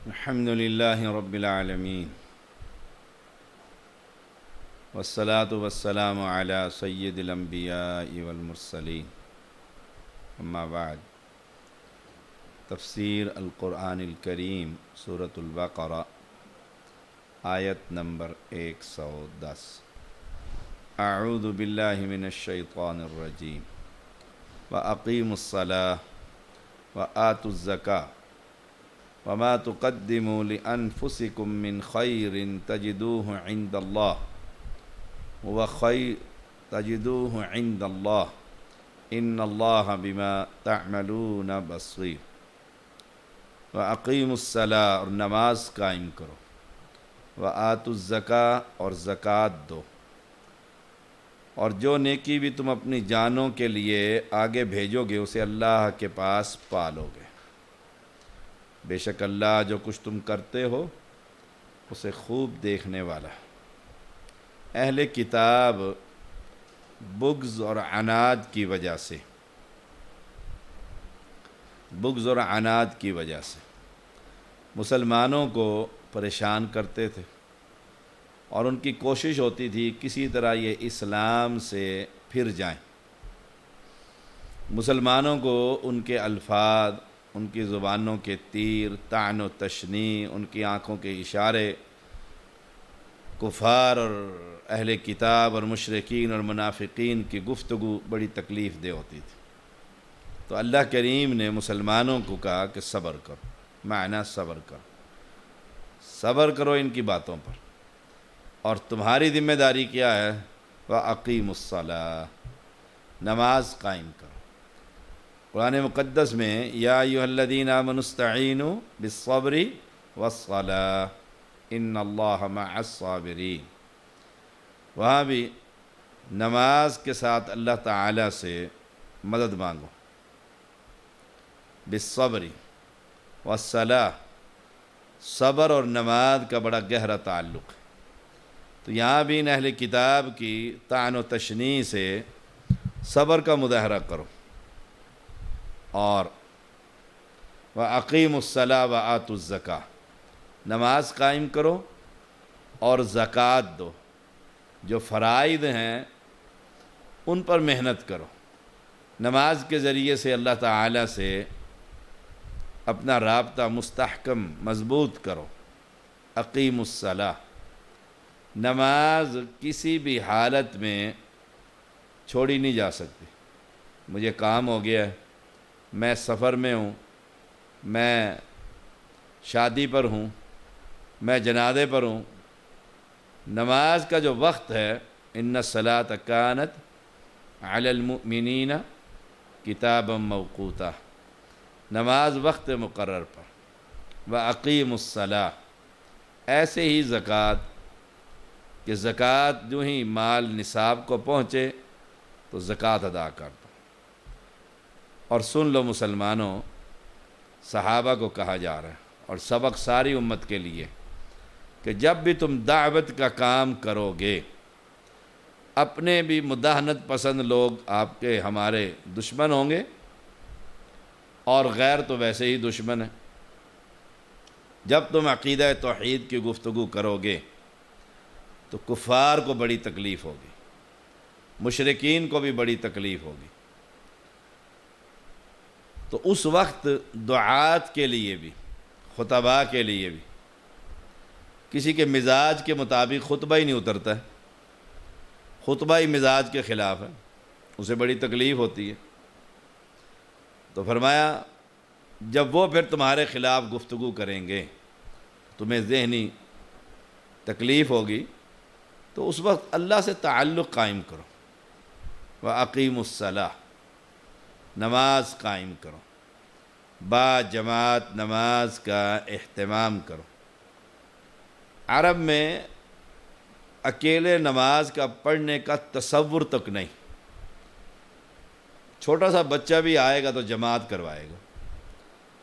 الحمد لله رب العالمين والصلاة والسلام على سيد الأنبياء والمرسلين أما بعد تفسیر القرآن الکریم سورۃ البقرہ آیت نمبر 110 اعوذ باللہ من الشیطان الرجیم وَأَقِيمُوا الصَّلَاةَ وَآتُوا الزَّكَاةَ وما تقدموا لأنفسكم من خير تجدوه عند الله هو خير تجدوه عند الله إن الله بما تعملون بصير وأقيموا الصلاة اور نماز قائم کرو وآتوا الزکاة اور زکوٰۃ دو اور جو نیکی بھی تم اپنی جانوں کے لیے آگے بھیجو گے اسے اللہ کے پاس پالو گے، بے شک اللہ جو کچھ تم کرتے ہو اسے خوب دیکھنے والا ہے۔ اہل کتاب بغض اور عناد کی وجہ سے مسلمانوں کو پریشان کرتے تھے اور ان کی کوشش ہوتی تھی کسی طرح یہ اسلام سے پھر جائیں۔ مسلمانوں کو ان کے الفاظ، ان کی زبانوں کے تیر، طعن و تشنیع، ان کی آنکھوں کے اشارے کفار اور اہل کتاب اور مشرکین اور منافقین کی گفتگو بڑی تکلیف دہ ہوتی تھی۔ تو اللہ کریم نے مسلمانوں کو کہا کہ صبر کرو، معنی صبر کرو ان کی باتوں پر، اور تمہاری ذمہ داری کیا ہے؟ وَأَقِيمُوا الصَّلَاةَ، نماز قائم کرو۔ قرآن مقدس میں یا ایھا الذین آمنوا استعینوا بالصبر والصلاۃ ان اللہ مع الصابرین، وہاں بھی نماز کے ساتھ اللہ تعالیٰ سے مدد مانگو۔ بالصبر والصلاۃ، صبر اور نماز کا بڑا گہرا تعلق ہے۔ تو یہاں بھی ان اہل کتاب کی طعن و تشنیع سے صبر کا مظاہرہ کرو، اور وَأَقِيمُوا الصَّلَاةَ وَآتُوا الزَّكَاةَ، نماز قائم کرو اور زکوٰۃ دو، جو فرائض ہیں ان پر محنت کرو۔ نماز کے ذریعے سے اللہ تعالیٰ سے اپنا رابطہ مستحکم مضبوط کرو۔ اقیموا الصلاۃ، نماز کسی بھی حالت میں چھوڑی نہیں جا سکتی۔ مجھے کام ہو گیا ہے، میں سفر میں ہوں، میں شادی پر ہوں، میں جنازے پر ہوں، نماز کا جو وقت ہے، ان الصلاۃ کانت علی المؤمنین کتابا موقوتا، نماز وقت مقرر پر۔ وَأَقِيمُوا الصَّلَاةَ، ایسے ہی زکوٰۃ، کہ زکوٰۃ جو ہی مال نصاب کو پہنچے تو زکوٰۃ ادا کر دو۔ اور سن لو مسلمانوں، صحابہ کو کہا جا رہا ہے اور سبق ساری امت کے لیے، کہ جب بھی تم دعوت کا کام کرو گے، اپنے بھی مداہنت پسند لوگ آپ کے ہمارے دشمن ہوں گے، اور غیر تو ویسے ہی دشمن ہیں۔ جب تم عقیدہ توحید کی گفتگو کرو گے تو کفار کو بڑی تکلیف ہوگی، مشرکین کو بھی بڑی تکلیف ہوگی۔ تو اس وقت دعات کے لیے بھی، خطباء کے لیے بھی، کسی کے مزاج کے مطابق خطبہ ہی نہیں اترتا ہے، خطبہ ہی مزاج کے خلاف ہے، اسے بڑی تکلیف ہوتی ہے۔ تو فرمایا جب وہ پھر تمہارے خلاف گفتگو کریں گے، تمہیں ذہنی تکلیف ہوگی، تو اس وقت اللہ سے تعلق قائم کرو۔ وَأَقِيمُوا الصَّلَاةَ، نماز قائم کرو، با جماعت نماز کا اہتمام کرو۔ عرب میں اکیلے نماز کا پڑھنے کا تصور تک نہیں، چھوٹا سا بچہ بھی آئے گا تو جماعت کروائے گا،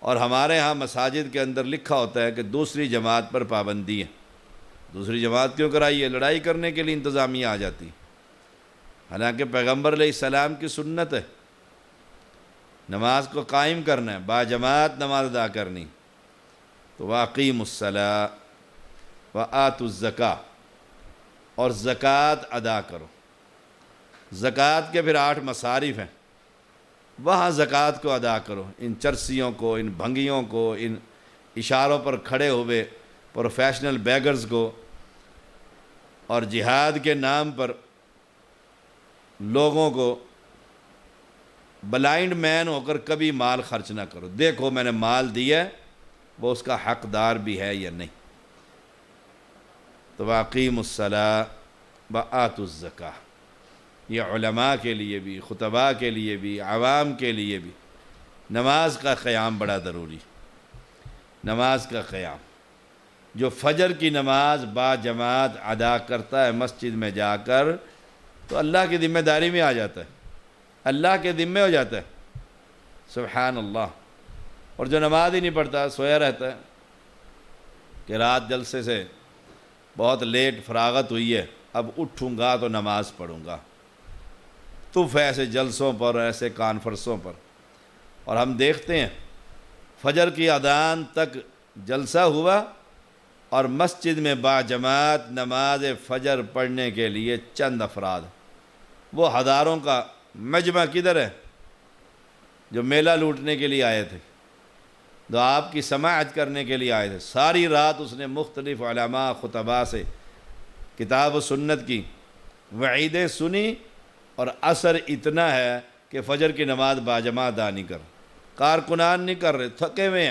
اور ہمارے ہاں مساجد کے اندر لکھا ہوتا ہے کہ دوسری جماعت پر پابندی ہے۔ دوسری جماعت کیوں کرائیے؟ لڑائی کرنے کے لیے انتظامیہ آ جاتی، حالانکہ پیغمبر علیہ السلام کی سنت ہے نماز کو قائم کرنا ہے، با جماعت نماز ادا کرنی۔ تو تو واقیم الصلاۃ وآتوا الزکاۃ، اور زکوٰۃ ادا کرو۔ زکوٰۃ کے پھر 8 مصارف ہیں، وہاں زکوٰۃ کو ادا کرو۔ ان چرسیوں کو، ان بھنگیوں کو، ان اشاروں پر کھڑے ہوئے پروفیشنل بیگرز کو، اور جہاد کے نام پر لوگوں کو بلائنڈ مین ہو کر کبھی مال خرچ نہ کرو۔ دیکھو میں نے مال دیا ہے، وہ اس کا حقدار بھی ہے یا نہیں۔ تو واقیم الصلاۃ وآتوا الزکاۃ، یہ علماء کے لیے بھی، خطباء کے لیے بھی، عوام کے لیے بھی نماز کا قیام بڑا ضروری۔ نماز کا قیام، جو فجر کی نماز با جماعت ادا کرتا ہے مسجد میں جا کر، تو اللہ کی ذمہ داری میں آ جاتا ہے، اللہ کے ذمہ ہو جاتا ہے۔ سبحان اللہ۔ اور جو نماز ہی نہیں پڑھتا، سویا رہتا ہے کہ رات جلسے سے بہت لیٹ فراغت ہوئی ہے، اب اٹھوں گا تو نماز پڑھوں گا، تف ایسے جلسوں پر، ایسے کانفرنسوں پر۔ اور ہم دیکھتے ہیں فجر کی اذان تک جلسہ ہوا اور مسجد میں با جماعت نماز فجر پڑھنے کے لیے چند افراد، وہ ہزاروں کا مجمع کدھر ہے جو میلہ لوٹنے کے لیے آئے تھے، جو آپ کی سماعت کرنے کے لیے آئے تھے۔ ساری رات اس نے مختلف علماء خطباء سے کتاب و سنت کی وعیدیں سنی، اور اثر اتنا ہے کہ فجر کی نماز باجماعت ادا نہیں کر، کارکنان نہیں کر رہے، تھکے ہوئے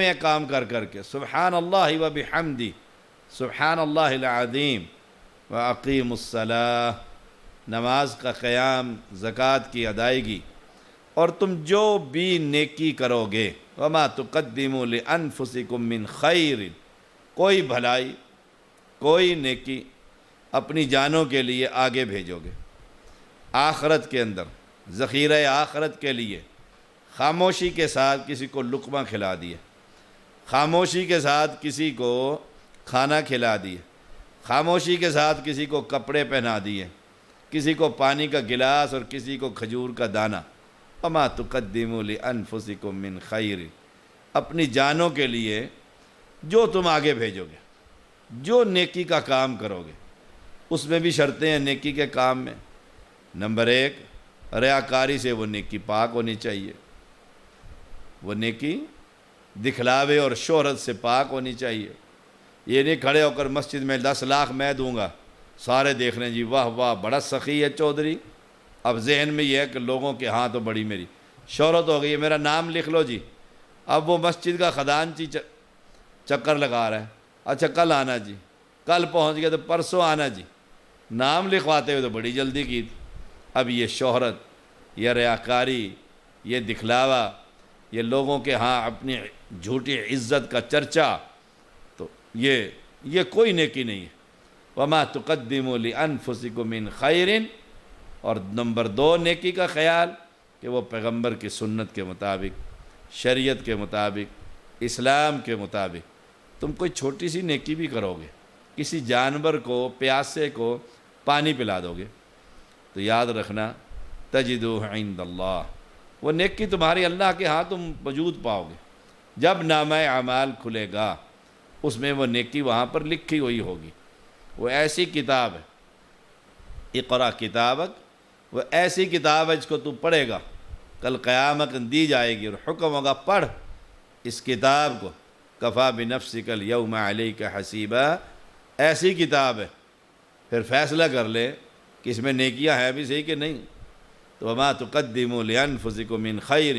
ہیں کام کر کر کے۔ سبحان اللہ و بحمدی، سبحان اللہ العظیم، واقیم الصلاۃ، نماز کا قیام، زکوٰۃ کی ادائیگی۔ اور تم جو بھی نیکی کرو گے، وما تقدموا لانفسکم من خیر، کوئی بھلائی، کوئی نیکی اپنی جانوں کے لیے آگے بھیجو گے، آخرت کے اندر ذخیرہ آخرت کے لیے، خاموشی کے ساتھ کسی کو لقمہ کھلا دیے، خاموشی کے ساتھ کسی کو کھانا کھلا دیے، خاموشی کے ساتھ کسی کو کپڑے پہنا دیے، کسی کو پانی کا گلاس اور کسی کو کھجور کا دانہ۔ وما تقدموا لانفسکم من خیر، اپنی جانوں کے لیے جو تم آگے بھیجو گے، جو نیکی کا کام کرو گے، اس میں بھی شرطیں ہیں نیکی کے کام میں۔ نمبر 1، ریاکاری سے وہ نیکی پاک ہونی چاہیے، وہ نیکی دکھلاوے اور شہرت سے پاک ہونی چاہیے۔ یہ نہیں کھڑے ہو کر مسجد میں 10 لاکھ میں دوں گا، سارے دیکھ رہے ہیں جی واہ واہ بڑا سخی ہے چودھری، اب ذہن میں یہ ہے کہ لوگوں کے ہاں تو بڑی میری شہرت ہو گئی ہے، میرا نام لکھ لو جی۔ اب وہ مسجد کا خزانچی چکر لگا رہا ہے، اچھا کل آنا جی، کل پہنچ گیا تو پرسوں آنا جی، نام لکھواتے ہوئے تو بڑی جلدی کی تھی۔ اب یہ شہرت، یہ ریاکاری، یہ دکھلاوا، یہ لوگوں کے ہاں اپنی جھوٹی عزت کا چرچا، تو یہ کوئی نیکی نہیں ہے۔ وما تقدموا لانفسکم من خیر۔ اور نمبر 2 نیکی کا خیال کہ وہ پیغمبر کی سنت کے مطابق، شریعت کے مطابق، اسلام کے مطابق تم کوئی چھوٹی سی نیکی بھی کرو گے، کسی جانور کو، پیاسے کو پانی پلا دو گے، تو یاد رکھنا تجدوہ عند اللہ، وہ نیکی تمہاری اللہ کے ہاں تم وجود پاؤ گے۔ جب نامہ اعمال کھلے گا اس میں وہ نیکی وہاں پر لکھی ہوئی ہوگی۔ وہ ایسی کتاب ہے، اقرا کتابک، وہ ایسی کتاب ہے جس کو تو پڑھے گا، کل قیامت دی جائے گی اور حکم ہوگا پڑھ اس کتاب کو، کفا بنفسک الیوم علیک حسیبا، ایسی کتاب ہے، پھر فیصلہ کر لے کہ اس میں نیکیاں ہیں بھی صحیح کہ نہیں۔ تو وما تقدموا لانفسکم من خیر،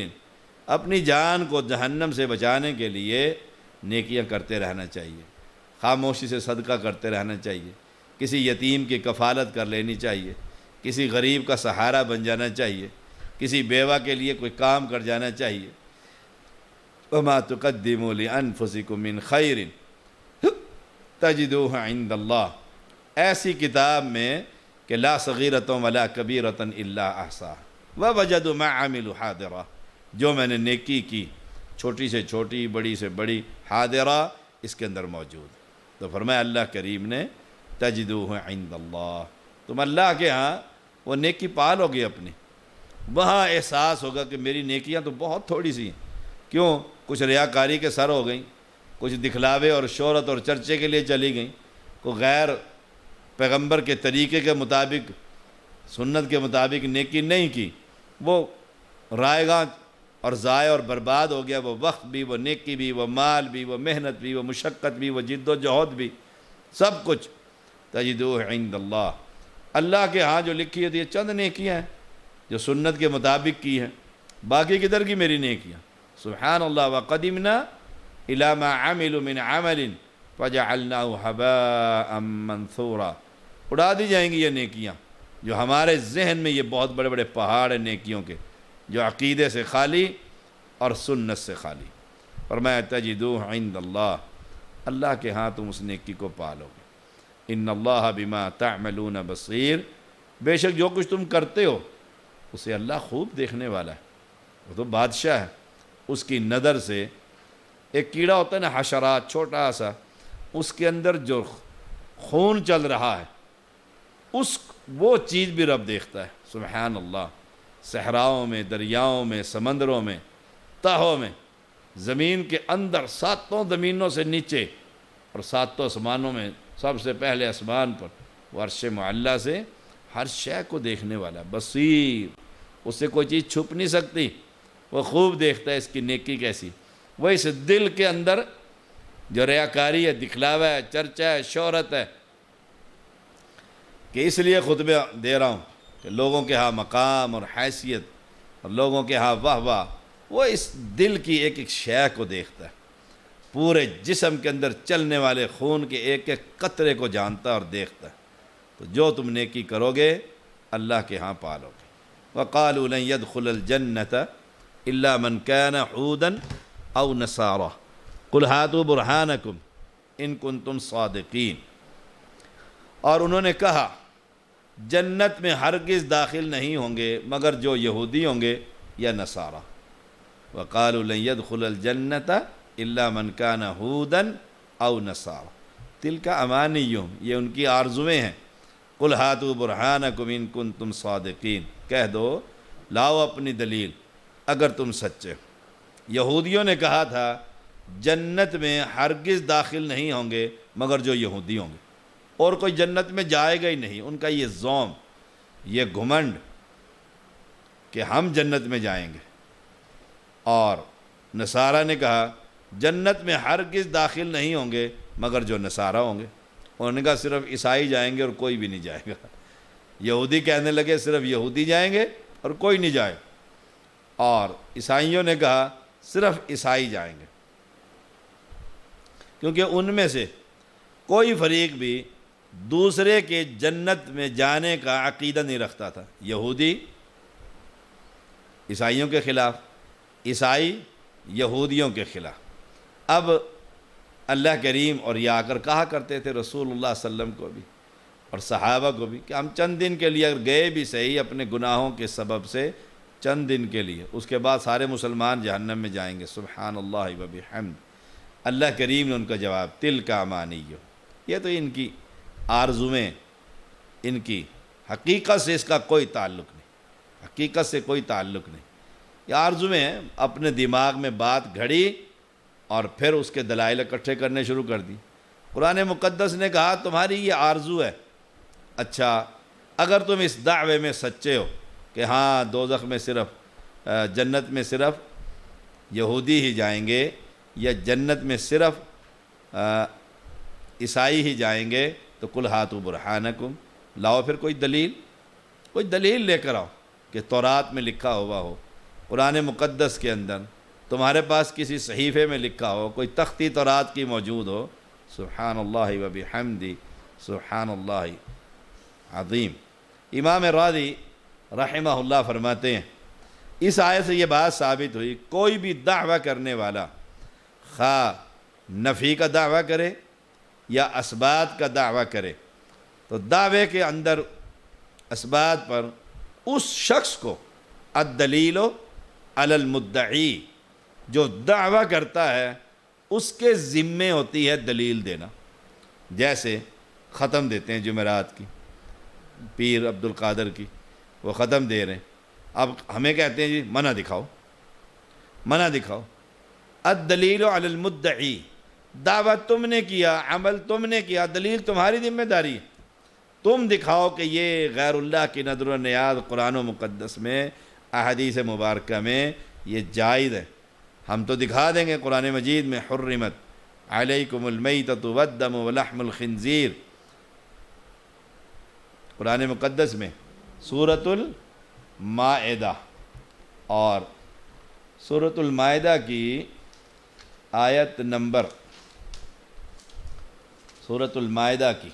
اپنی جان کو جہنم سے بچانے کے لیے نیکیاں کرتے رہنا چاہیے، خاموشی سے صدقہ کرتے رہنا چاہیے، کسی یتیم کی کفالت کر لینی چاہیے، کسی غریب کا سہارا بن جانا چاہیے، کسی بیوہ کے لیے کوئی کام کر جانا چاہیے۔ وما تقدموا لانفسکم من خیر تجدوہ عند اللہ، ایسی کتاب میں کہ لا صغیرۃ ولا کبیرۃ الا احصاها ووجدوا ما عملوا حاضرا، جو میں نے نیکی کی چھوٹی سے چھوٹی، بڑی سے بڑی، حاضرہ اس کے اندر موجود۔ تو فرمایا اللہ کریم نے تجدوہ عند اللہ، تم اللہ کے ہاں وہ نیکی پال ہوگی اپنی، وہاں احساس ہوگا کہ میری نیکیاں تو بہت تھوڑی سی ہیں۔ کیوں؟ کچھ ریاکاری کے سر ہو گئیں، کچھ دکھلاوے اور شہرت اور چرچے کے لیے چلی گئیں، کوئی غیر پیغمبر کے طریقے کے مطابق، سنت کے مطابق نیکی نہیں کی، وہ رائے گاں اور ضائع اور برباد ہو گیا، وہ وقت بھی، وہ نیکی بھی، وہ مال بھی، وہ محنت بھی، وہ مشقت بھی، وہ جد و جہد بھی، سب کچھ تجدوہ عند اللہ، اللہ کے ہاں جو لکھی ہوتی ہے چند نیکیاں ہیں جو سنت کے مطابق کی ہیں، باقی کدھر کی میری نیکیاں؟ سبحان اللہ، وَقَدِمْنَا إِلَى مَا عَمِلُوا مِنْ عَمَلٍ فَجَعَلْنَاهُ هَبَاءً مَنْثُورًا، اڑا دی جائیں گی یہ نیکیاں جو ہمارے ذہن میں، یہ بہت بڑے بڑے پہاڑ ہیں نیکیوں کے، جو عقیدے سے خالی اور سنت سے خالی۔ فرمایا تجدوہ عند اللہ، اللہ کے ہاں تم اس نیکی کو پالو گے۔ ان اللہ بما تعملون بصیر، بے شک جو کچھ تم کرتے ہو اسے اللہ خوب دیکھنے والا ہے، وہ تو بادشاہ ہے، اس کی نظر سے ایک کیڑا ہوتا ہے نا، حشرات چھوٹا سا، اس کے اندر جو خون چل رہا ہے وہ چیز بھی رب دیکھتا ہے، سبحان اللہ۔ صحراؤں میں، دریاؤں میں، سمندروں میں، تہوں میں، زمین کے اندر، ساتوں زمینوں سے نیچے اور ساتوں آسمانوں میں، سب سے پہلے آسمان پر، وہ عرش معلیٰ سے ہر شے کو دیکھنے والا، بصیر، اس سے کوئی چیز چھپ نہیں سکتی، وہ خوب دیکھتا ہے اس کی نیکی کیسی۔ وہ اس دل کے اندر جو ریاکاری ہے، دکھلاوا ہے، چرچہ ہے، شہرت ہے، کہ اس لیے خطبے دے رہا ہوں کہ لوگوں کے ہاں مقام اور حیثیت اور لوگوں کے ہاں واہ واہ، وہ اس دل کی ایک ایک شے کو دیکھتا ہے، پورے جسم کے اندر چلنے والے خون کے ایک ایک قطرے کو جانتا اور دیکھتا ہے۔ تو جو تم نیکی کرو گے اللہ کے ہاں پالو گے۔ وَقَالُوا لَن يَدْخُلَ الْجَنَّةَ إِلَّا مَنْ كَانَ هُودًا أَوْ نَصَارَىٰ قُلْ هَاتُوا بُرْهَانَكُمْ إِن كُنتُمْ صَادِقِينَ، اور انہوں نے کہا جنت میں ہرگز داخل نہیں ہوں گے مگر جو یہودی ہوں گے یا نصارہ۔ وَقَالُوا لَن يَدْخُلَ الْجَنَّةَ إِلَّا مَنْ كَانَ هُودًا أَوْ نَصَارَىٰ تِلْكَ أَمَانِيُّهُمْ، یہ ان کی آرزویں ہیں۔ قُلْ هَاتُوا بُرْهَانَكُمْ إِن كُنتُمْ صَادِقِينَ، کہہ دو لاؤ اپنی دلیل اگر تم سچے ہو۔ یہودیوں نے کہا تھا جنت میں ہرگز داخل نہیں ہوں گے مگر جو یہودی ہوں گے، اور کوئی جنت میں جائے گا ہی نہیں۔ ان کا یہ زوم، یہ گھمنڈ کہ ہم جنت میں جائیں گے۔ اور نصارہ نے کہا جنت میں ہرگز داخل نہیں ہوں گے مگر جو نصارہ ہوں گے، انہوں نے کہا صرف عیسائی جائیں گے اور کوئی بھی نہیں جائے گا۔ یہودی کہنے لگے صرف یہودی جائیں گے اور کوئی نہیں جائے، اور عیسائیوں نے کہا صرف عیسائی جائیں گے، کیونکہ ان میں سے کوئی فریق بھی دوسرے کے جنت میں جانے کا عقیدہ نہیں رکھتا تھا۔ یہودی عیسائیوں کے خلاف، عیسائی یہودیوں کے خلاف۔ اب اللہ کریم اور یہ آ کر کہا کرتے تھے رسول اللہ صلی اللہ علیہ وسلم کو بھی اور صحابہ کو بھی کہ ہم چند دن کے لیے اگر گئے بھی صحیح اپنے گناہوں کے سبب سے، چند دن کے لیے، اس کے بعد سارے مسلمان جہنم میں جائیں گے۔ سبحان اللہ و بحمد۔ اللہ کریم نے ان کا جواب تِلْکَ أَمَانِیُّ، یہ تو ان کی آرزویں، ان کی حقیقت سے اس کا کوئی تعلق نہیں، حقیقت سے کوئی تعلق نہیں، یہ آرزویں ہیں۔ اپنے دماغ میں بات گھڑی اور پھر اس کے دلائل اکٹھے کرنے شروع کر دی۔ قرآن مقدس نے کہا تمہاری یہ آرزو ہے، اچھا اگر تم اس دعوے میں سچے ہو کہ ہاں دوزخ میں صرف، جنت میں صرف یہودی ہی جائیں گے یا جنت میں صرف عیسائی ہی جائیں گے، تو قُلْ هَاتُوا بُرْهَانَكُمْ، لاؤ پھر کوئی دلیل لے کر آؤ کہ تورات میں لکھا ہوا ہو، قرآن مقدس کے اندر تمہارے پاس کسی صحیفے میں لکھا ہو، کوئی تختی تورات کی موجود ہو۔ سبحان اللہ و بحمدہ، سبحان اللہ عظیم۔ امام راضی رحمہ اللہ فرماتے ہیں اس آیت سے یہ بات ثابت ہوئی کوئی بھی دعویٰ کرنے والا خواہ نفی کا دعویٰ کرے یا اثبات کا دعویٰ کرے، تو دعوے کے اندر اثبات پر اس شخص کو الدلیل علی المدعی، جو دعویٰ کرتا ہے اس کے ذمے ہوتی ہے دلیل دینا۔ جیسے ختم دیتے ہیں جمعرات کی، پیر عبد القادر کی، وہ ختم دے رہے ہیں، اب ہمیں کہتے ہیں جی منع دکھاؤ، الدلیل علی المدعی، دعوت تم نے کیا، عمل تم نے کیا، دلیل تمہاری ذمہ داری ہے۔ تم دکھاؤ کہ یہ غیر اللہ کی نظر و نیاز قرآن و مقدس میں، احادیث مبارکہ میں یہ جائز ہے۔ ہم تو دکھا دیں گے قرآن مجید میں حرمت علیکم المیتۃ والدم ولحم الخنزیر، قرآن مقدس میں سورۃ المائدہ، اور سورۃ المائدہ کی آیت نمبر، سورۃ المائدہ کی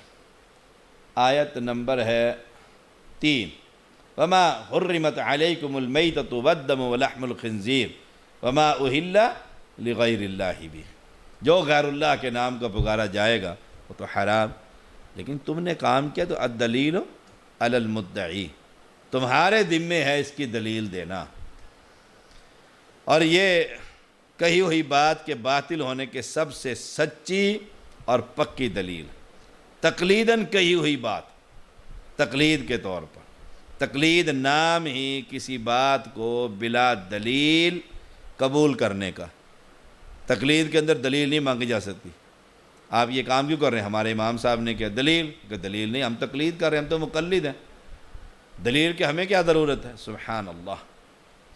آیت نمبر ہے 3، وما حرمت علیکم المیتۃ والدم ولحم الخنزیر وما اہل لغیر اللہ بھی، جو غیر اللہ کے نام کا پکارا جائے گا وہ تو حرام، لیکن تم نے کام کیا تو الدلیل علی المدعی، تمہارے ذمے ہے اس کی دلیل دینا۔ اور یہ کہی ہوئی بات کے باطل ہونے کے سب سے سچی اور پکی دلیل، تقلیداً کہی ہوئی بات، تقلید کے طور پر، تقلید نام ہی کسی بات کو بلا دلیل قبول کرنے کا، تقلید کے اندر دلیل نہیں مانگی جا سکتی۔ آپ یہ کام کیوں کر رہے ہیں؟ ہمارے امام صاحب نے کیا دلیل؟ کہ دلیل نہیں، ہم تقلید کر رہے ہیں، ہم تو مقلد ہیں، دلیل کہ ہمیں کیا ضرورت ہے؟ سبحان اللہ،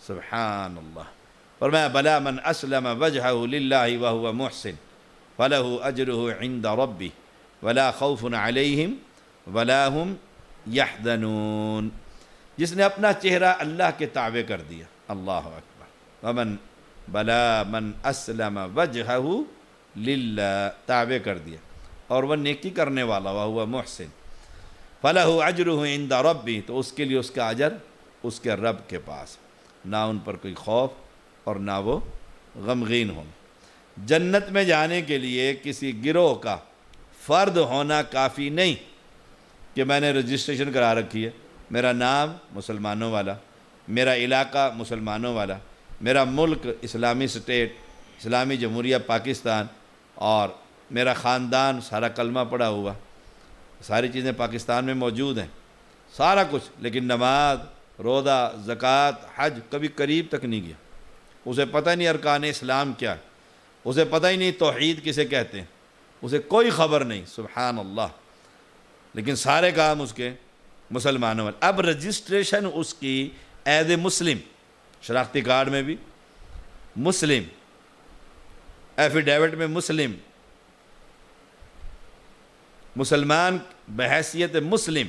سبحان اللہ۔ فرمایا بلا من اسلم وجہہ للہ وہو محسن فلہ اجرہ عند ربہ ولا خوف علیہم ولا ہم یحزنون، جس نے اپنا چہرہ اللہ کے تابع کر دیا، اللہ اکبر، ومن بلا من اسلم وجہہ للہ، تابع کر دیا، اور وہ نیکی کرنے والا وہو محسن فلہ اجرہ عند ربہ، تو اس کے لیے اس کا اجر اس کے رب کے پاس، نہ ان پر کوئی خوف اور نہ وہ غمگین ہوں۔ جنت میں جانے کے لیے کسی گروہ کا فرد ہونا کافی نہیں کہ میں نے رجسٹریشن کرا رکھی ہے، میرا نام مسلمانوں والا، میرا علاقہ مسلمانوں والا، میرا ملک اسلامی اسٹیٹ، اسلامی جمہوریہ پاکستان، اور میرا خاندان سارا کلمہ پڑھا ہوا، ساری چیزیں پاکستان میں موجود ہیں، سارا کچھ، لیکن نماز، روزہ، زکوٰۃ، حج کبھی قریب تک نہیں گیا، اسے پتہ ہی نہیں ارکان اسلام کیا ہے، اسے پتہ ہی نہیں توحید کسے کہتے ہیں، اسے کوئی خبر نہیں، سبحان اللہ، لیکن سارے کام اس کے مسلمانوں والے۔ اب رجسٹریشن اس کی ایز اے مسلم، شناختی کارڈ میں بھی مسلم، ایفیڈیوٹ میں مسلم، مسلمان بحیثیت مسلم،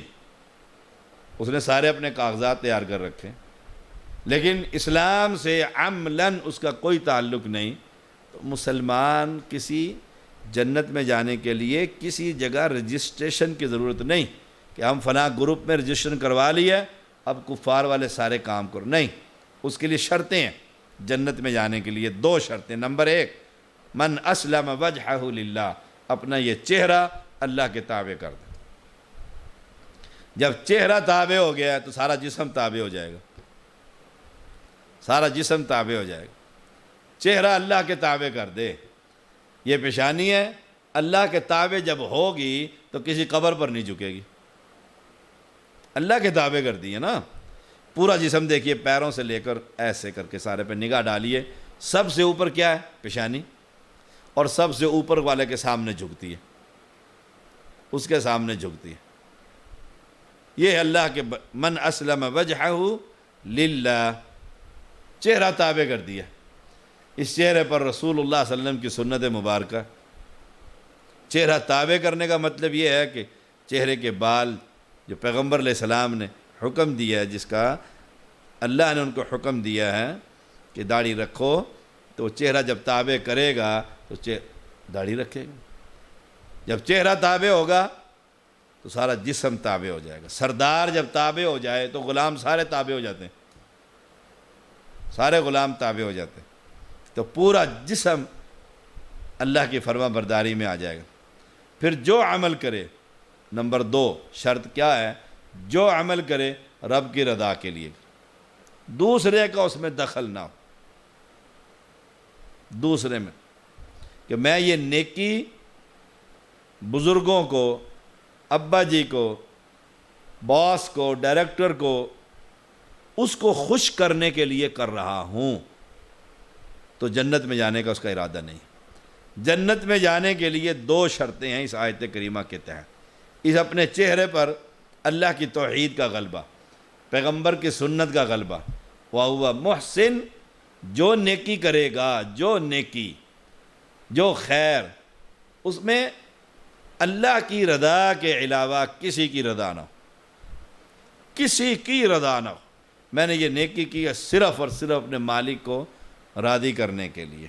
اس نے سارے اپنے کاغذات تیار کر رکھے، لیکن اسلام سے عملاً اس کا کوئی تعلق نہیں، تو مسلمان کسی جنت میں جانے کے لیے کسی جگہ رجسٹریشن کی ضرورت نہیں کہ ہم فلاں گروپ میں رجسٹریشن کروا لیا اب کفار والے سارے کام کرو، نہیں، اس کے لیے شرطیں ہیں جنت میں جانے کے لیے، 2 شرطیں۔ نمبر 1، من اسلم وجہہ للہ، اپنا یہ چہرہ اللہ کے تابع کر دے، جب چہرہ تابع ہو گیا تو سارا جسم تابع ہو جائے گا، سارا جسم تابع ہو جائے گا، چہرہ اللہ کے تابع کر دے، یہ پیشانی ہے، اللہ کے تابع جب ہوگی تو کسی قبر پر نہیں جھکے گی، اللہ کے تابع کر دی ہے نا، پورا جسم دیکھیے، پیروں سے لے کر ایسے کر کے سارے پہ نگاہ ڈالیے، سب سے اوپر کیا ہے؟ پیشانی، اور سب سے اوپر والے کے سامنے جھکتی ہے، اس کے سامنے جھکتی ہے، یہ ہے اللہ کے من اسلم وجہہ للہ، چہرہ تابع کر دیا، اس چہرے پر رسول اللہ صلی اللہ علیہ وسلم کی سنت مبارکہ، چہرہ تابع کرنے کا مطلب یہ ہے کہ چہرے کے بال جو پیغمبر علیہ السلام نے حکم دیا ہے، جس کا اللہ نے ان کو حکم دیا ہے کہ داڑھی رکھو، تو چہرہ جب تابع کرے گا تو داڑھی رکھے گا، جب چہرہ تابع ہوگا تو سارا جسم تابع ہو جائے گا، سردار جب تابع ہو جائے تو غلام سارے تابع ہو جاتے ہیں، سارے غلام تابع ہو جاتے ہیں، تو پورا جسم اللہ کی فرما برداری میں آ جائے گا۔ پھر جو عمل کرے، نمبر 2 شرط کیا ہے؟ جو عمل کرے رب کی رضا کے لیے، دوسرے کا اس میں دخل نہ ہو، دوسرے میں کہ میں یہ نیکی بزرگوں کو، ابا جی کو، باس کو، ڈائریکٹر کو، اس کو خوش کرنے کے لیے کر رہا ہوں، تو جنت میں جانے کا اس کا ارادہ نہیں۔ جنت میں جانے کے لیے 2 شرطیں ہیں اس آیت کریمہ کے تحت۔ اس اپنے چہرے پر اللہ کی توحید کا غلبہ، پیغمبر کی سنت کا غلبہ، وَهُوَ محسن، جو نیکی کرے گا، جو نیکی، جو خیر، اس میں اللہ کی رضا کے علاوہ کسی کی رضا نہ ہو، کسی کی رضا نہ ہو۔ میں نے یہ نیکی کی ہے صرف اور صرف اپنے مالک کو راضی کرنے کے لیے۔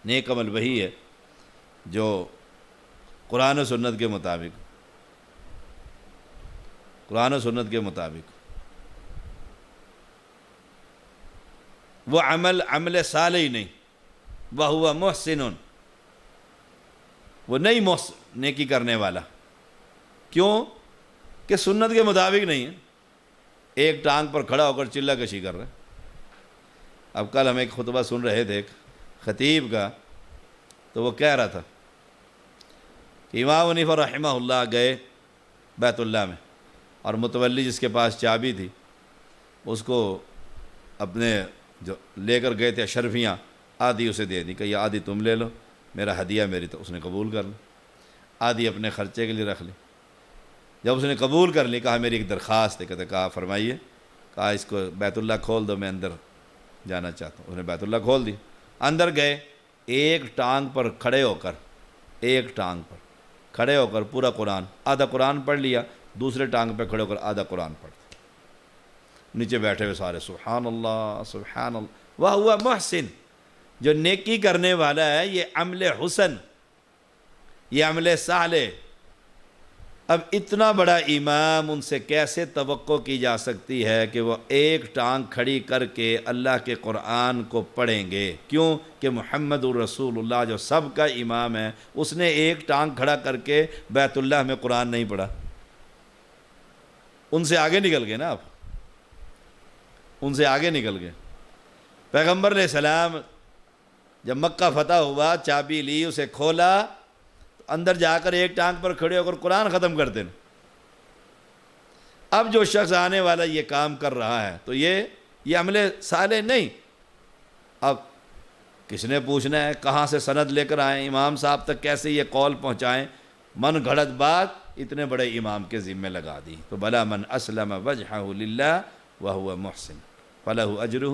نیک عمل وہی ہے جو قرآن و سنت کے مطابق، قرآن و سنت کے مطابق وہ عمل صالح ہی نہیں، وَهُوَ مُحْسِنٌ، وہ نہیں نیکی کرنے والا۔ کیوں کہ سنت کے مطابق نہیں ہے، ایک ٹانگ پر کھڑا ہو کر چلہ کشی کر رہے ہیں۔ اب کل ہم ایک خطبہ سن رہے تھے ایک خطیب کا، تو وہ کہہ رہا تھا کہ امام حنیفہ رحمہ اللہ گئے بیت اللہ میں، اور متولی جس کے پاس چابی تھی اس کو اپنے جو لے کر گئے تھے اشرفیاں آدھی اسے دے دی کہ یہ آدھی تم لے لو، میرا ہدیہ میری، تو اس نے قبول کر لی، آدھی اپنے خرچے کے لیے رکھ لی۔ جب اس نے قبول کر لی، کہا میری ایک درخواست ہے، کہا فرمائیے، کہا اس کو بیت اللہ کھول دو، میں اندر جانا چاہتا ہوں۔ اس نے بیت اللہ کھول دی، اندر گئے، ایک ٹانگ پر کھڑے ہو کر، ایک ٹانگ پر کھڑے ہو کر پورا قرآن، آدھا قرآن پڑھ لیا، دوسرے ٹانگ پہ کھڑے ہو کر آدھا قرآن پڑھتے، نیچے بیٹھے ہوئے سارے سبحان اللہ سبحان اللہ۔ وَهُوَ محسن، جو نیکی کرنے والا ہے، یہ عمل حسن، یہ عمل صالح۔ اب اتنا بڑا امام، ان سے کیسے توقع کی جا سکتی ہے کہ وہ ایک ٹانگ کھڑی کر کے اللہ کے قرآن کو پڑھیں گے؟ کیوں کہ محمد الرسول اللہ جو سب کا امام ہے، اس نے ایک ٹانگ کھڑا کر کے بیت اللہ میں قرآن نہیں پڑھا۔ ان سے آگے نکل گئے نا آپ، ان سے آگے نکل گئے۔ پیغمبر علیہ السلام جب مکہ فتح ہوا، چابی لی، اسے کھولا، اندر جا کر ایک ٹانگ پر کھڑے ہو کر قرآن ختم کر دینا۔ اب جو شخص آنے والا یہ کام کر رہا ہے تو یہ عمل صالح نہیں۔ اب کس نے پوچھنا ہے کہاں سے سند لے کر آئیں، امام صاحب تک کیسے یہ قول پہنچائیں؟ من گھڑت بات اتنے بڑے امام کے ذمہ لگا دی۔ تو بلا من اسلم وجہہ للہ وہو محسن فلہ اجرہ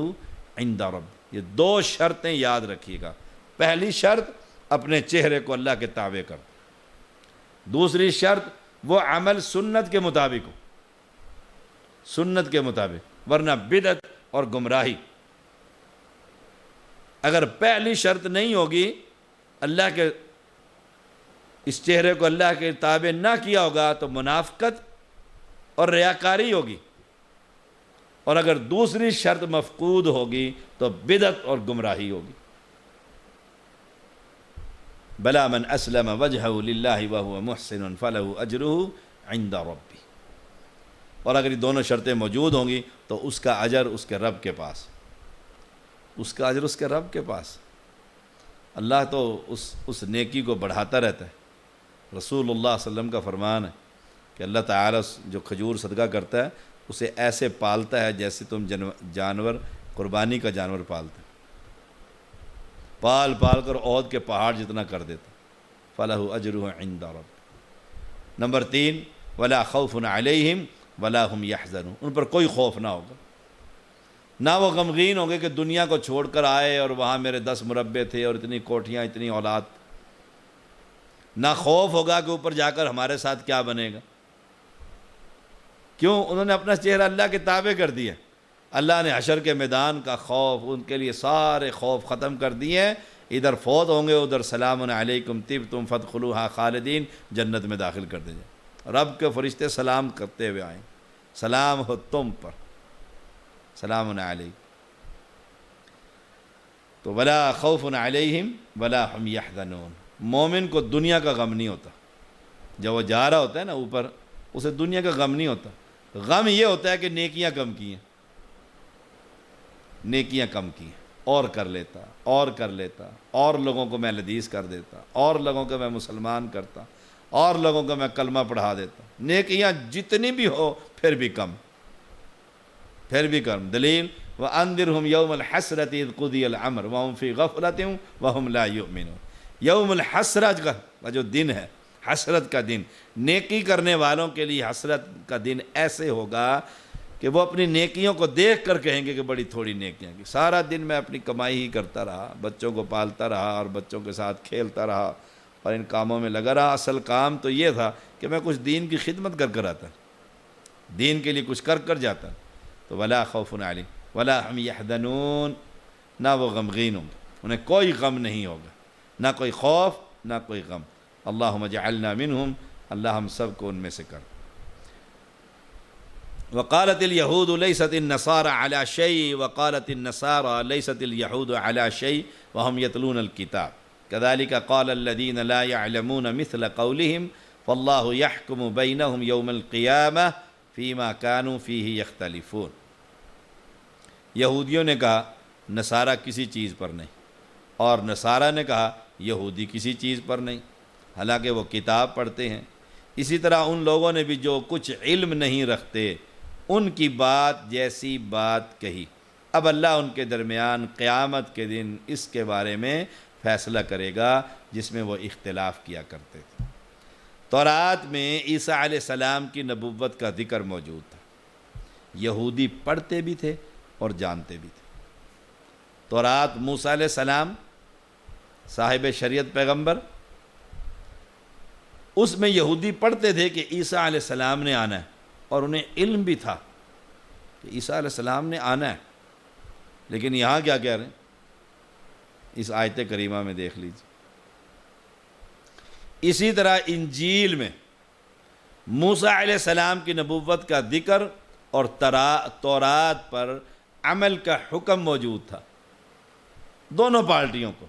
عند رب۔ یہ 2 شرطیں یاد رکھیے گا۔ پہلی شرط اپنے چہرے کو اللہ کے تابع کر، دوسری شرط وہ عمل سنت کے مطابق ہو، سنت کے مطابق، ورنہ بدعت اور گمراہی۔ اگر پہلی شرط نہیں ہوگی، اللہ کے اس چہرے کو اللہ کے تابع نہ کیا ہوگا تو منافقت اور ریاکاری ہوگی، اور اگر دوسری شرط مفقود ہوگی تو بدعت اور گمراہی ہوگی۔ بلا من اسلم وجہہ للہ وہو محسن فلہ اجرہ عند ربہ۔ اور اگر یہ دونوں شرطیں موجود ہوں گی تو اس کا اجر اس کے رب کے پاس، اس کا اجر اس کے رب کے پاس۔ اللہ تو اس نیکی کو بڑھاتا رہتا ہے۔ رسول اللہ صلی اللہ علیہ وسلم کا فرمان ہے کہ اللہ تعالیٰ جو کھجور صدقہ کرتا ہے اسے ایسے پالتا ہے جیسے تم جانور، قربانی کا جانور پالتے، پال پال کر عہد کے پہاڑ جتنا کر دیتا۔ فلہ اجرہ عند رب۔ نمبر 3، ولا خوف علیہم ولا هم یحزنون، ان پر کوئی خوف نہ ہوگا، نہ وہ غمگین ہوں گے کہ دنیا کو چھوڑ کر آئے اور وہاں میرے 10 مربے تھے اور اتنی کوٹھیاں، اتنی اولاد۔ نہ خوف ہوگا کہ اوپر جا کر ہمارے ساتھ کیا بنے گا۔ کیوں؟ انہوں نے اپنا چہرہ اللہ کے تابع کر دیا۔ اللہ نے حشر کے میدان کا خوف، ان کے لیے سارے خوف ختم کر دیے۔ ادھر فوت ہوں گے، ادھر سلام علیکم طبتم فادخلوها خالدین، جنت میں داخل کر دیں جائے۔ رب کے فرشتے سلام کرتے ہوئے آئیں، سلام ہو تم پر، سلام علیکم۔ تو ولا خوف علیہم ولا هم یحزنون۔ مومن کو دنیا کا غم نہیں ہوتا، جب وہ جا رہا ہوتا ہے نا اوپر، اسے دنیا کا غم نہیں ہوتا۔ غم یہ ہوتا ہے کہ نیکیاں کم کی ہیں، نیکیاں کم کی ہیں، اور کر لیتا، اور کر لیتا، اور لوگوں کو میں حدیث کر دیتا، اور لوگوں کو میں مسلمان کرتا، اور لوگوں کو میں کلمہ پڑھا دیتا۔ نیکیاں جتنی بھی ہو پھر بھی کم، پھر بھی کم۔ دلیل وَأَنذِرْهُمْ يَوْمَ الْحَسْرَةِ إِذْ قُضِيَ الْأَمْرُ وَهُمْ فِي غَفْلَةٍ وَهُمْ لَا يُؤْمِنُونَ۔ یوم الحسرت کا جو دن ہے، حسرت کا دن، نیکی کرنے والوں کے لیے حسرت کا دن ایسے ہوگا کہ وہ اپنی نیکیوں کو دیکھ کر کہیں گے کہ بڑی تھوڑی نیکیاں کی، سارا دن میں اپنی کمائی ہی کرتا رہا، بچوں کو پالتا رہا اور بچوں کے ساتھ کھیلتا رہا اور ان کاموں میں لگا رہا، اصل کام تو یہ تھا کہ میں کچھ دین کی خدمت کر آتا، دین کے لیے کچھ کر جاتا، تو ولا خوف علیہم ولا هم یحزنون، نہ وہ غمگین ہوں گے، انہیں کوئی غم نہیں ہوگا، نہ کوئی خوف نہ کوئی غم۔ اللہم اجعلنا منہم، اللہ ہم سب کو ان میں سے کر۔ وقالت اليہود لیست النصارى على شيء وقالت النصارى لیست اليہود على شيء وهم يتلون الكتاب كذلك قال الذين لا يعلمون مثل قولهم فالله يحكم بينهم يوم القيامة فيما كانوا فيه يختلفون۔ یہودیوں نے کہا نصارہ کسی چیز پر نہیں، اور نصارہ نے کہا یہودی کسی چیز پر نہیں، حالانکہ وہ کتاب پڑھتے ہیں۔ اسی طرح ان لوگوں نے بھی جو کچھ علم نہیں رکھتے ان کی بات جیسی بات کہی۔ اب اللہ ان کے درمیان قیامت کے دن اس کے بارے میں فیصلہ کرے گا جس میں وہ اختلاف کیا کرتے تھے۔ تورات میں عیسیٰ علیہ السلام کی نبوت کا ذکر موجود تھا، یہودی پڑھتے بھی تھے اور جانتے بھی تھے۔ تورات موسیٰ علیہ السلام صاحب شریعت پیغمبر، اس میں یہودی پڑھتے تھے کہ عیسیٰ علیہ السلام نے آنا ہے، اور انہیں علم بھی تھا کہ عیسیٰ علیہ السلام نے آنا ہے، لیکن یہاں کیا کہہ رہے ہیں اس آیت کریمہ میں دیکھ لیجیے۔ اسی طرح انجیل میں موسیٰ علیہ السلام کی نبوت کا ذکر اور تورات پر عمل کا حکم موجود تھا دونوں پارٹیوں کو،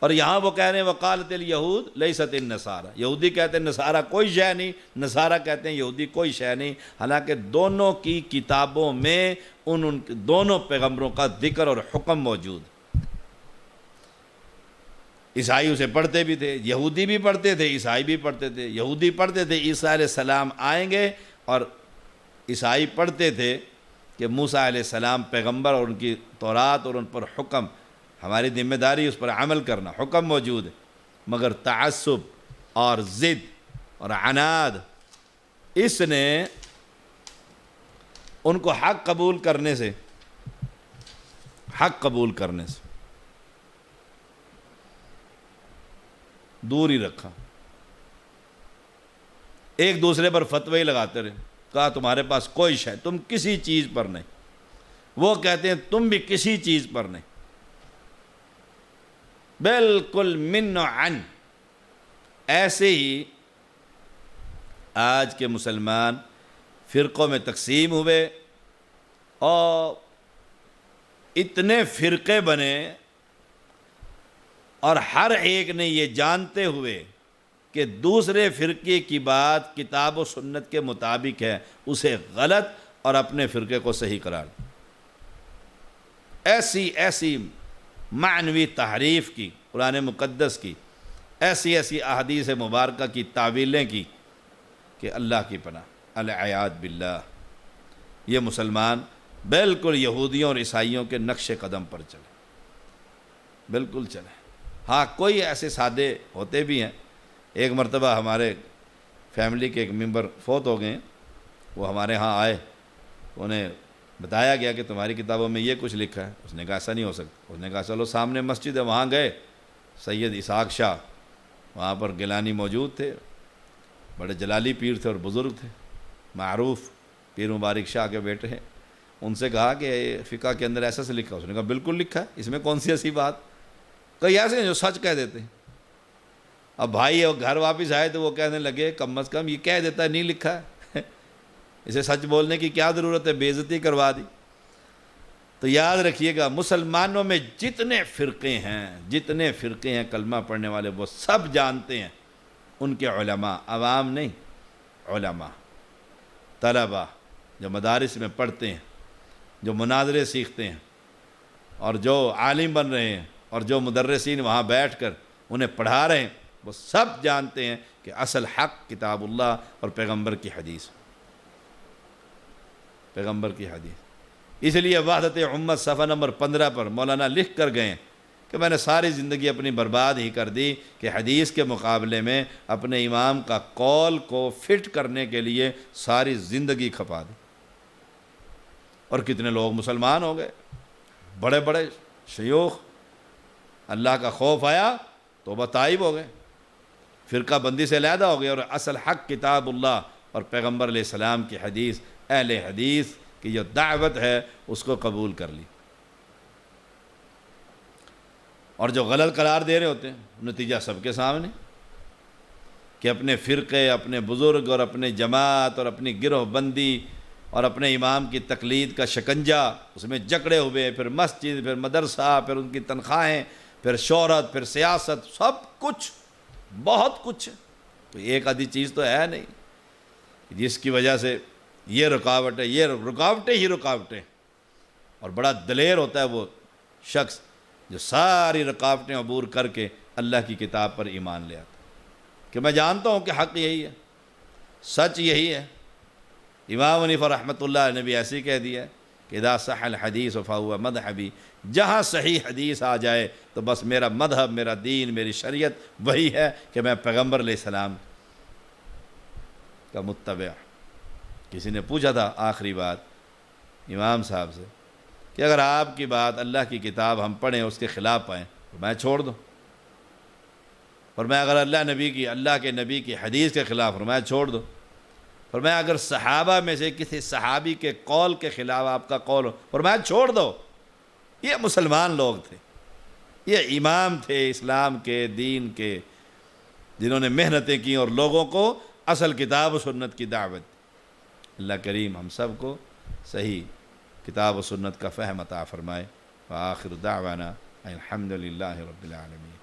اور یہاں وہ کہہ رہے ہیں وقالت الیہود لیست النصارى، یہودی کہتے ہیں نصارہ کوئی شے نہیں، نصارہ کہتے ہیں یہودی کوئی شے نہیں، حالانکہ دونوں کی کتابوں میں ان دونوں پیغمبروں کا ذکر اور حکم موجود۔ عیسائی اسے پڑھتے بھی تھے، یہودی بھی پڑھتے تھے، عیسائی بھی پڑھتے تھے۔ یہودی پڑھتے تھے عیسیٰ علیہ السلام آئیں گے، اور عیسائی پڑھتے تھے کہ موسیٰ علیہ السلام پیغمبر اور ان کی تورات اور ان پر حکم، ہماری ذمہ داری اس پر عمل کرنا، حکم موجود ہے، مگر تعصب اور ضد اور عناد اس نے ان کو حق قبول کرنے سے دور ہی رکھا، ایک دوسرے پر فتوے لگاتے رہے، کہا تمہارے پاس کوئی شے، تم کسی چیز پر نہیں، وہ کہتے ہیں تم بھی کسی چیز پر نہیں، بالکل من و عن۔ ایسے ہی آج کے مسلمان فرقوں میں تقسیم ہوئے اور اتنے فرقے بنے، اور ہر ایک نے یہ جانتے ہوئے کہ دوسرے فرقے کی بات کتاب و سنت کے مطابق ہے اسے غلط اور اپنے فرقے کو صحیح قرار دیا۔ ایسی معنوی تحریف کی قرآن مقدس کی، ایسی احادیث مبارکہ کی تعویلیں کی کہ اللہ کی پناہ، العیاذ باللہ۔ یہ مسلمان بالکل یہودیوں اور عیسائیوں کے نقش قدم پر چلے، بالکل چلے۔ ہاں کوئی ایسے سادے ہوتے بھی ہیں، ایک مرتبہ ہمارے فیملی کے ایک ممبر فوت ہو گئے ہیں، وہ ہمارے ہاں آئے، انہیں بتایا گیا کہ تمہاری کتابوں میں یہ کچھ لکھا ہے۔ اس نے کہا ایسا نہیں ہو سکتا۔ اس نے کہا چلو سامنے مسجد ہے وہاں گئے، سید اسحاق شاہ وہاں پر گیلانی موجود تھے، بڑے جلالی پیر تھے اور بزرگ تھے، معروف پیر مبارک شاہ کے بیٹے ہیں۔ ان سے کہا کہ فقہ کے اندر ایسا سے لکھا، اس نے کہا بالکل لکھا ہے، اس میں کون سی ایسی بات؟ کئی ایسے ہیں جو سچ کہہ دیتے ہیں۔ اب بھائی وہ گھر واپس آئے تو وہ کہنے لگے کم از کم یہ کہہ دیتا ہے نہیں لکھا ہے، اسے سچ بولنے کی کیا ضرورت ہے، بے عزتی کروا دی۔ تو یاد رکھیے گا مسلمانوں میں جتنے فرقے ہیں کلمہ پڑھنے والے، وہ سب جانتے ہیں ان کے علماء، عوام نہیں، علماء، طلباء جو مدارس میں پڑھتے ہیں، جو مناظرے سیکھتے ہیں، اور جو عالم بن رہے ہیں، اور جو مدرسین وہاں بیٹھ کر انہیں پڑھا رہے ہیں، وہ سب جانتے ہیں کہ اصل حق کتاب اللہ اور پیغمبر کی حدیث، اس لیے وحدت امت صفحہ نمبر 15 پر مولانا لکھ کر گئے کہ میں نے ساری زندگی اپنی برباد ہی کر دی کہ حدیث کے مقابلے میں اپنے امام کا قول کو فٹ کرنے کے لیے ساری زندگی کھپا دی. اور کتنے لوگ مسلمان ہو گئے، بڑے بڑے شیوخ، اللہ کا خوف آیا توبہ تائب ہو گئے، فرقہ بندی سے علیحدہ ہو گئے، اور اصل حق کتاب اللہ اور پیغمبر علیہ السلام کی حدیث، اہل حدیث کی جو دعوت ہے اس کو قبول کر لی. اور جو غلط قرار دے رہے ہوتے ہیں نتیجہ سب کے سامنے کہ اپنے فرقے، اپنے بزرگ اور اپنے جماعت اور اپنی گروہ بندی اور اپنے امام کی تقلید کا شکنجہ اس میں جکڑے ہوئے، پھر مسجد، پھر مدرسہ، پھر ان کی تنخواہیں، پھر شہرت، پھر سیاست، سب کچھ، بہت کچھ. تو ایک آدھی چیز تو ہے نہیں جس کی وجہ سے یہ رکاوٹ ہے، یہ رکاوٹیں ہی رکاوٹیں. اور بڑا دلیر ہوتا ہے وہ شخص جو ساری رکاوٹیں عبور کر کے اللہ کی کتاب پر ایمان لے آتا کہ میں جانتا ہوں کہ حق یہی ہے، سچ یہی ہے. امام حنیفہ رحمۃ اللہ علیہ نے بھی ایسے ہی کہہ دیا کہ اذا صح الحدیث فہو مذہبی، جہاں صحیح حدیث آ جائے تو بس میرا مذہب، میرا دین، میری شریعت وہی ہے کہ میں پیغمبر علیہ السلام کا متبع. کسی نے پوچھا تھا آخری بات امام صاحب سے کہ اگر آپ کی بات اللہ کی کتاب ہم پڑھیں اس کے خلاف پائیں تو میں چھوڑ دوں، اور میں اگر اللہ کے نبی کی حدیث کے خلاف ہوں میں چھوڑ دوں، اور میں اگر صحابہ میں سے کسی صحابی کے قول کے خلاف آپ کا قول ہو اور میں چھوڑ دو. یہ مسلمان لوگ تھے، یہ امام تھے اسلام کے، دین کے، جنہوں نے محنتیں کی اور لوگوں کو اصل کتاب و سنت کی دعوت. اللہ کریم ہم سب کو صحیح کتاب و سنت کا فہم عطا فرمائے. وآخر دعوانا الحمدللہ رب العالمین.